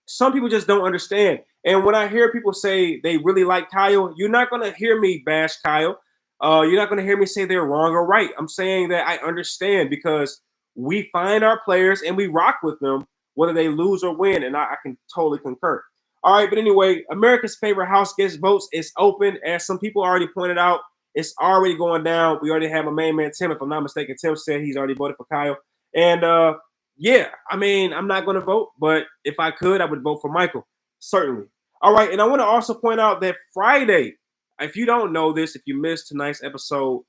some people just don't understand. And when I hear people say they really like Kyle, you're not going to hear me bash Kyle. You're not going to hear me say they're wrong or right. I'm saying that I understand because we find our players and we rock with them, whether they lose or win. And I can totally concur. All right. But anyway, America's favorite house guest votes is open. As some people already pointed out, it's already going down. We already have a main man, Tim. If I'm not mistaken, Tim said he's already voted for Kyle. And yeah, I mean, I'm not going to vote, but if I could, I would vote for Michael. Certainly. All right. And I want to also point out that Friday, if you don't know this, if you missed tonight's episode,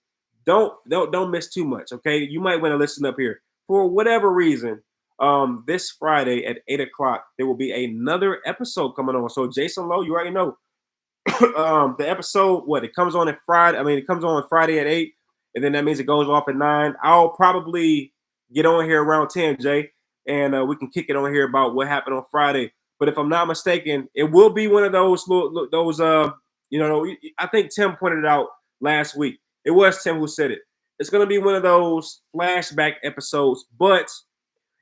don't miss too much. Okay. You might want to listen up here. For whatever reason, this Friday at 8 o'clock, there will be another episode coming on. So Jason Lowe, you already know. The episode, it comes on at Friday. I mean, it comes on Friday at 8, and then that means it goes off at 9. I'll probably get on here around 10, Jay, and we can kick it on here about what happened on Friday. But if I'm not mistaken, it will be one of those I think Tim pointed it out last week. It was Tim who said it. It's going to be one of those flashback episodes, but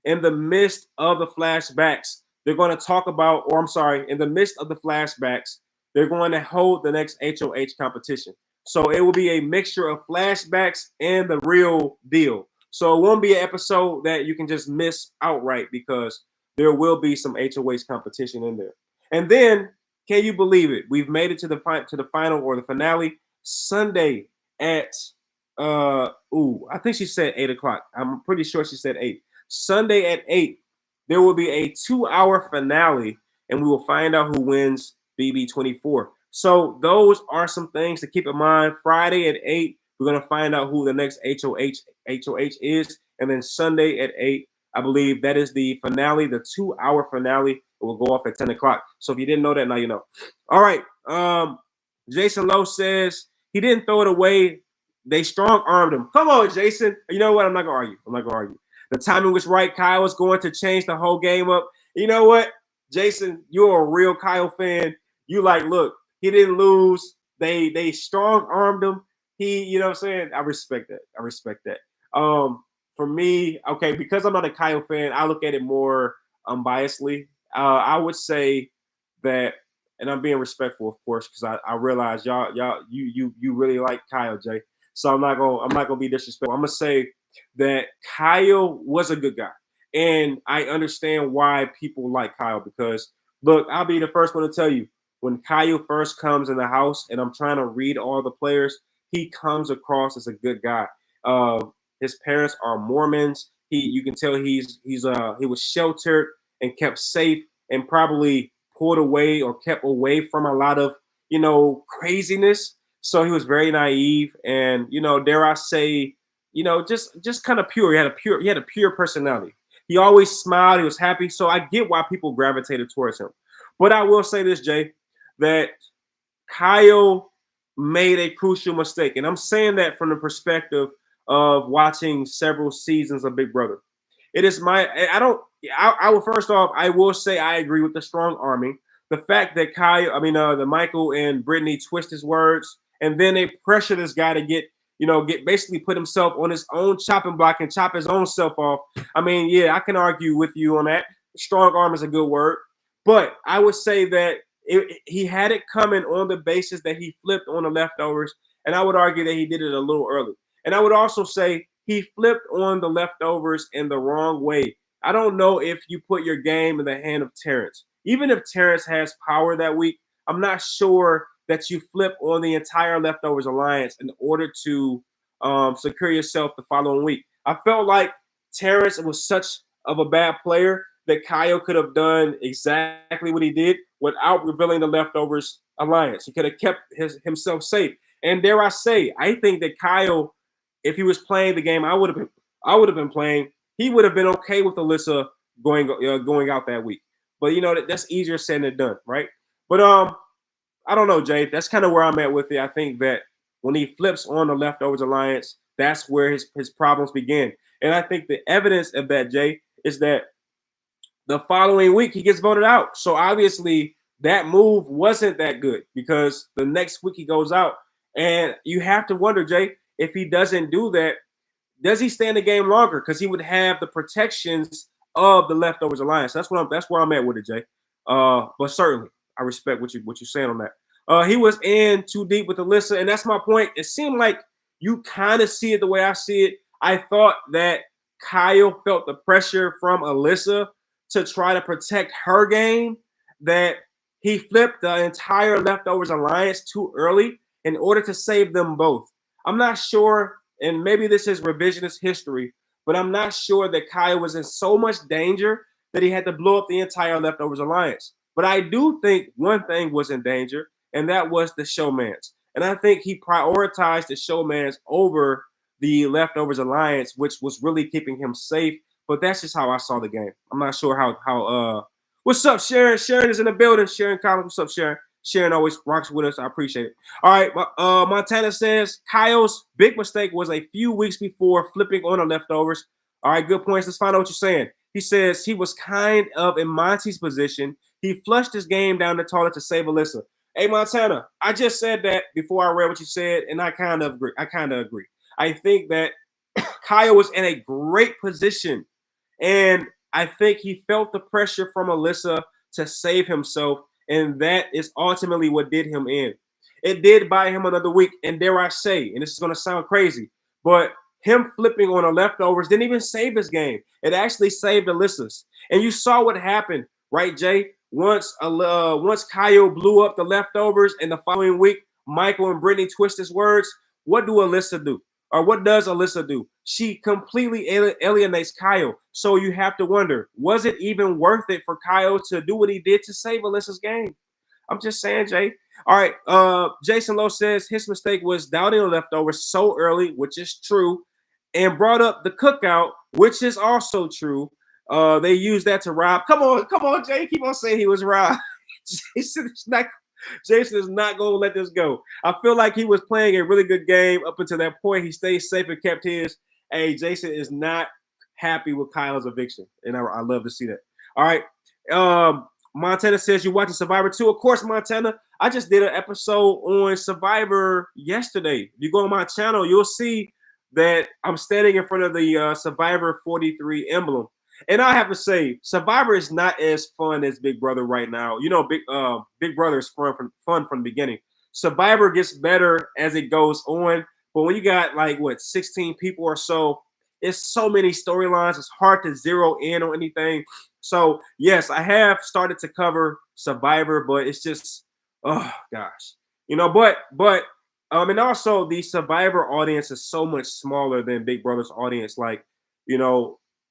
in the midst of the flashbacks, they're going to talk about, or I'm sorry, in the midst of the flashbacks, they're going to hold the next HOH competition. So it will be a mixture of flashbacks and the real deal. So it won't be an episode that you can just miss outright because there will be some HOH competition in there. And then, can you believe it? We've made it to the final or the finale Sunday at I think she said 8 o'clock. I'm pretty sure she said 8. Sunday at 8, there will be a 2-hour finale, and we will find out who wins BB24. So those are some things to keep in mind. Friday at 8, we're going to find out who the next HOH is. And then Sunday at 8, I believe that is the finale, the 2-hour finale. It will go off at 10 o'clock. So if you didn't know that, now you know. All right. Jason Lowe says he didn't throw it away. They strong-armed him. Come on, Jason. You know what? I'm not going to argue. The timing was right. Kyle was going to change the whole game up. You know what? Jason, you're a real Kyle fan. You look, he didn't lose. They strong-armed him. You know what I'm saying? I respect that. For me, okay, because I'm not a Kyle fan, I look at it more unbiasedly. I would say that, and I'm being respectful, of course, because I realize you really like Kyle, Jay. So I'm not gonna be disrespectful. I'm gonna say that Kyle was a good guy, and I understand why people like Kyle because look, I'll be the first one to tell you when Kyle first comes in the house, and I'm trying to read all the players, he comes across as a good guy. His parents are Mormons. you can tell he was sheltered and kept safe and probably pulled away or kept away from a lot of craziness. So he was very naive and dare I say, just kind of pure. He had a pure personality. He always smiled. He was happy. So I get why people gravitated towards him. But I will say this, Jay, that Kyle made a crucial mistake. And I'm saying that from the perspective of watching several seasons of Big Brother. It is my, I don't, I will first off, I will say I agree with the strong arming. The fact that the Michael and Brittany twist his words and then they pressure this guy to get basically put himself on his own chopping block and chop his own self off. I mean, yeah, I can argue with you on that. Strong arm is a good word. But I would say that he had it coming on the basis that he flipped on the leftovers, and I would argue that he did it a little early. And I would also say he flipped on the leftovers in the wrong way. I don't know if you put your game in the hand of Terrence. Even if Terrence has power that week, I'm not sure that you flip on the entire leftovers alliance in order to secure yourself the following week. I felt like Terrence was such of a bad player that Kyle could have done exactly what he did without revealing the leftovers alliance. He could have kept himself safe. And dare I say, I think that Kyle, if he was playing the game I would have been playing, he would have been okay with Alyssa going out that week. But that's easier said than done, right? But I don't know, Jay. That's kind of where I'm at with it. I think that when he flips on the leftovers alliance, that's where his problems begin. And I think the evidence of that, Jay, is that the following week he gets voted out. So obviously that move wasn't that good because the next week he goes out. And you have to wonder, Jay, if he doesn't do that, does he stay in the game longer? Because he would have the protections of the leftovers alliance. That's where I'm at with it, Jay. But certainly I respect what you're saying on that. He was in too deep with Alyssa, and that's my point. It seemed like you kind of see it the way I see it. I thought that Kyle felt the pressure from Alyssa to try to protect her game, that he flipped the entire leftovers alliance too early in order to save them both. I'm not sure, and maybe this is revisionist history, but I'm not sure that Kyle was in so much danger that he had to blow up the entire leftovers alliance. But I do think one thing was in danger, and that was the showmans. And I think he prioritized the showmans over the leftovers alliance, which was really keeping him safe. But that's just how I saw the game. I'm not sure how what's up, Sharon? Sharon is in the building. Sharon Collins, what's up, Sharon? Sharon always rocks with us. I appreciate it. All right, Montana says Kyle's big mistake was a few weeks before flipping on the leftovers. All right, good points. Let's find out what you're saying. He says he was kind of in Monty's position. He flushed his game down the toilet to save Alyssa. Hey, Montana, I just said that before I read what you said, and I kind of agree. I think that Kyle was in a great position, and I think he felt the pressure from Alyssa to save himself, and that is ultimately what did him in. It did buy him another week, and dare I say, and this is going to sound crazy, but him flipping on the leftovers didn't even save his game. It actually saved Alyssa's. And you saw what happened, right, Jay? Once Kyle blew up the leftovers, and the following week, Michael and Brittany twist his words, what do Alyssa do? Or what does Alyssa do? She completely alienates Kyle. So you have to wonder, was it even worth it for Kyle to do what he did to save Alyssa's game? I'm just saying, Jay. All right. Jason Lowe says his mistake was doubting the leftovers so early, which is true, and brought up the cookout, which is also true. They used that to rob. Come on, Jay. Keep on saying he was robbed. Jason is not going to let this go. I feel like he was playing a really good game up until that point. He stayed safe and kept his. Hey, Jason is not happy with Kyle's eviction, and I love to see that. All right. Montana says you're watching Survivor 2. Of course, Montana. I just did an episode on Survivor yesterday. If you go on my channel, you'll see that I'm standing in front of the Survivor 43 emblem. And I have to say, Survivor is not as fun as Big Brother right now. Big Brother is fun from the beginning. Survivor gets better as it goes on. But when you got 16 people or so, it's so many storylines. It's hard to zero in on anything. So yes, I have started to cover Survivor, but it's just, oh gosh, and also the Survivor audience is so much smaller than Big Brother's audience.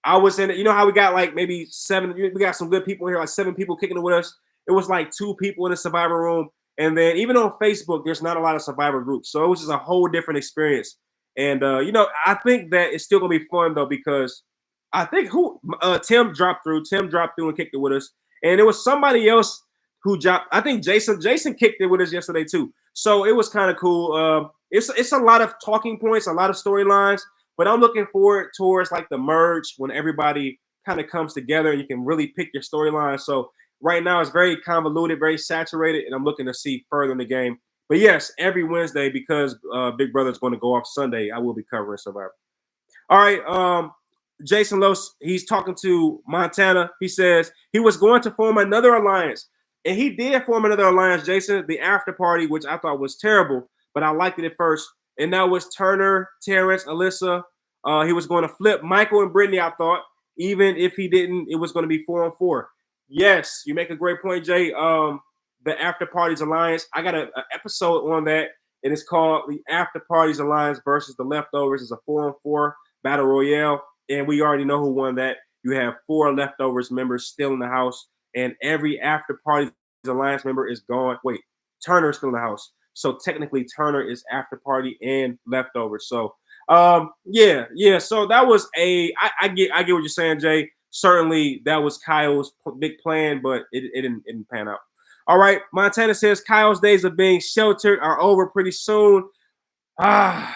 I was in it. You know how we got like maybe 7, we got some good people here, like 7 people kicking it with us. It was like 2 people in the survivor room. And then even on Facebook, there's not a lot of survivor groups. So it was just a whole different experience. And I think that it's still gonna be fun though, because I think Tim dropped through. Tim dropped through and kicked it with us. And it was somebody else who dropped. I think Jason kicked it with us yesterday too. So it was kind of cool. It's a lot of talking points, a lot of storylines. But I'm looking forward towards like the merge when everybody kind of comes together and you can really pick your storyline. So right now it's very convoluted, very saturated, and I'm looking to see further in the game. But yes, every Wednesday, because Big Brother's going to go off Sunday, I will be covering Survivor. All right, Jason Los, he's talking to Montana. He says he was going to form another alliance, and he did form another alliance, Jason, the after party, which I thought was terrible, but I liked it at first. And that was Turner, Terrence, Alyssa. He was going to flip Michael and Brittany, I thought. Even if he didn't, it was going to be 4-on-4. Yes, you make a great point, Jay. The After Parties Alliance. I got an episode on that, and it's called the After Parties Alliance versus the Leftovers. It's a 4-on-4 battle royale, and we already know who won that. You have 4 Leftovers members still in the house, and every After Parties Alliance member is gone. Wait, Turner's still in the house. So technically, Turner is after party and leftovers. So, yeah. So that was I get what you're saying, Jay. Certainly, that was Kyle's big plan, but it didn't pan out. All right, Montana says Kyle's days of being sheltered are over pretty soon. Yep.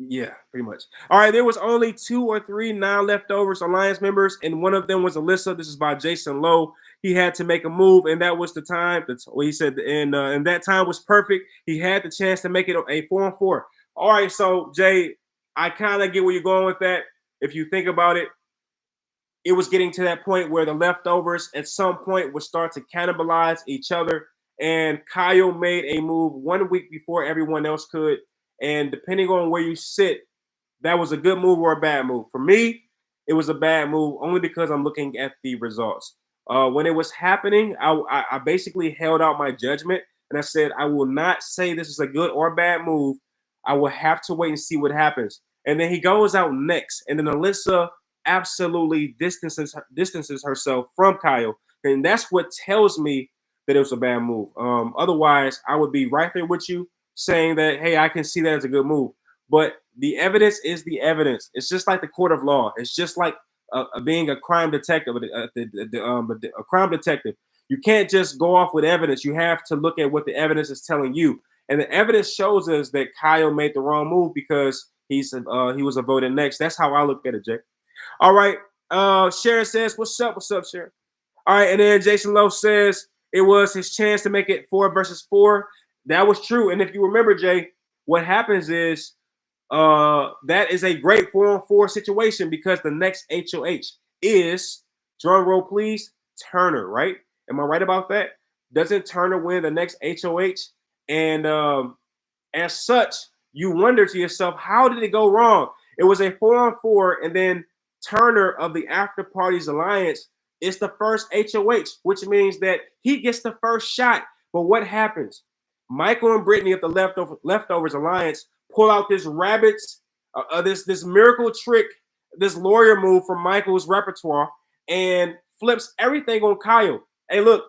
Yeah, pretty much. All right, there was only 2 or 3 non-leftovers alliance members, and one of them was Alyssa. This is by Jason Lowe. He had to make a move, and that was the time. That's what he said, and that time was perfect. He had the chance to make it a 4-on-4. All right, so Jay, I kind of get where you're going with that. If you think about it, it was getting to that point where the leftovers at some point would start to cannibalize each other, and Kyle made a move 1 week before everyone else could. And depending on where you sit, that was a good move or a bad move. For me, it was a bad move only because I'm looking at the results. When it was happening, I basically held out my judgment and I said, I will not say this is a good or bad move. I will have to wait and see what happens. And then he goes out next. And then Alyssa absolutely distances herself from Kyle. And that's what tells me that it was a bad move. Otherwise, I would be right there with you saying that, hey, I can see that as a good move. But the evidence is the evidence. It's just like the court of law. It's just like being a crime detective, a crime detective. You can't just go off with evidence. You have to look at what the evidence is telling you. And the evidence shows us that Kyle made the wrong move because he was voted next. That's how I look at it, Jay. All right. Sharon says, what's up? What's up, Sharon? All right. And then Jason Lowe says it was his chance to make it 4 versus 4. That was true. And if you remember, Jay, what happens is that is a great 4-on-4 situation because the next HOH is, drum roll please, Turner, right? Am I right about that? Doesn't Turner win the next HOH? And as such, you wonder to yourself, how did it go wrong? It was a 4-on-4, and then Turner of the After Parties Alliance is the first HOH, which means that he gets the first shot. But what happens? Michael and Brittany of the Leftovers Alliance pull out this this miracle trick, this lawyer move from Michael's repertoire, and flips everything on Kyle. Hey, look,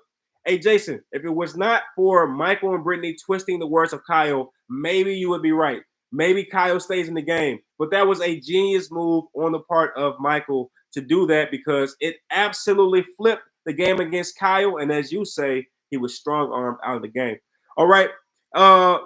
hey, Jason, if it was not for Michael and Brittany twisting the words of Kyle, maybe you would be right. Maybe Kyle stays in the game. But that was a genius move on the part of Michael to do that because it absolutely flipped the game against Kyle. And as you say, he was strong-armed out of the game. All right.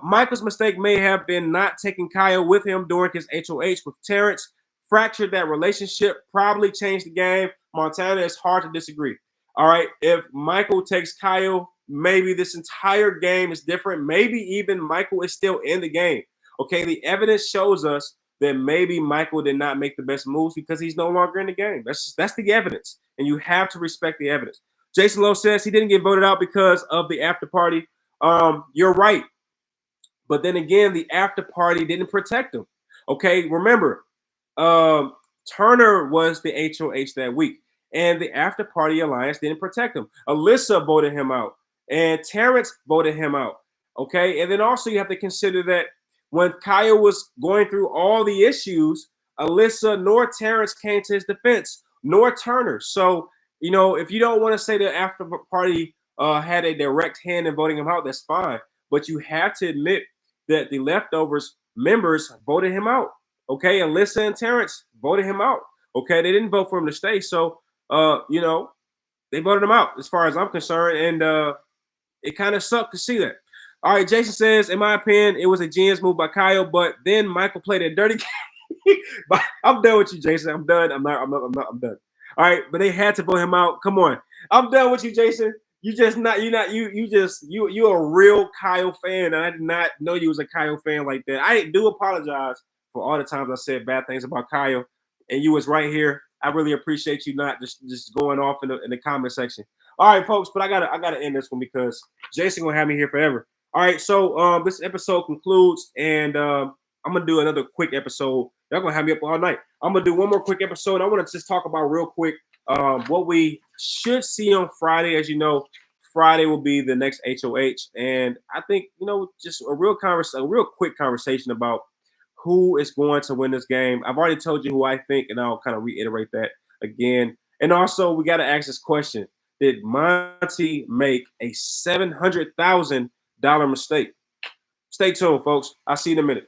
Michael's mistake may have been not taking Kyle with him during his HOH with Terrence. Fractured that relationship, probably changed the game. Montana is hard to disagree. All right. If Michael takes Kyle, maybe this entire game is different. Maybe even Michael is still in the game. Okay. The evidence shows us that maybe Michael did not make the best moves because he's no longer in the game. That's the evidence. And you have to respect the evidence. Jason Lowe says he didn't get voted out because of the after party. You're right. But then again, the after party didn't protect him. Okay, remember, Turner was the HOH that week, and the after party alliance didn't protect him. Alyssa voted him out, and Terrence voted him out. Okay, and then also you have to consider that when Kyle was going through all the issues, Alyssa nor Terrence came to his defense, nor Turner. So, you know, if you don't want to say the after party had a direct hand in voting him out, that's fine. But you have to admit that the leftovers members voted him out. Okay, Alyssa and Terrence voted him out. Okay, they didn't vote for him to stay. So, you know, they voted him out as far as I'm concerned. And it kind of sucked to see that. All right, Jason says, in my opinion, it was a genius move by Kyle, but then Michael played a dirty game. I'm done with you, Jason. I'm done. I'm done. All right, but they had to vote him out. Come on. I'm done with you, Jason. You're a real Kyle fan. And I did not know you was a Kyle fan like that. I do apologize for all the times I said bad things about Kyle. And you was right here. I really appreciate you not just going off in the comment section. All right, folks, but I gotta end this one because Jason gonna have me here forever. All right, so this episode concludes, and I'm gonna do another quick episode. Y'all gonna have me up all night. I'm gonna do one more quick episode. I want to just talk about real quick what we should see on Friday. As you know, Friday will be the next HOH, and I think just a real quick conversation about who is going to win this game. I've already told you who I think, and I'll kind of reiterate that again. And also, we got to ask this question: did Monty make a $700,000 mistake? Stay tuned, folks. I'll see you in a minute.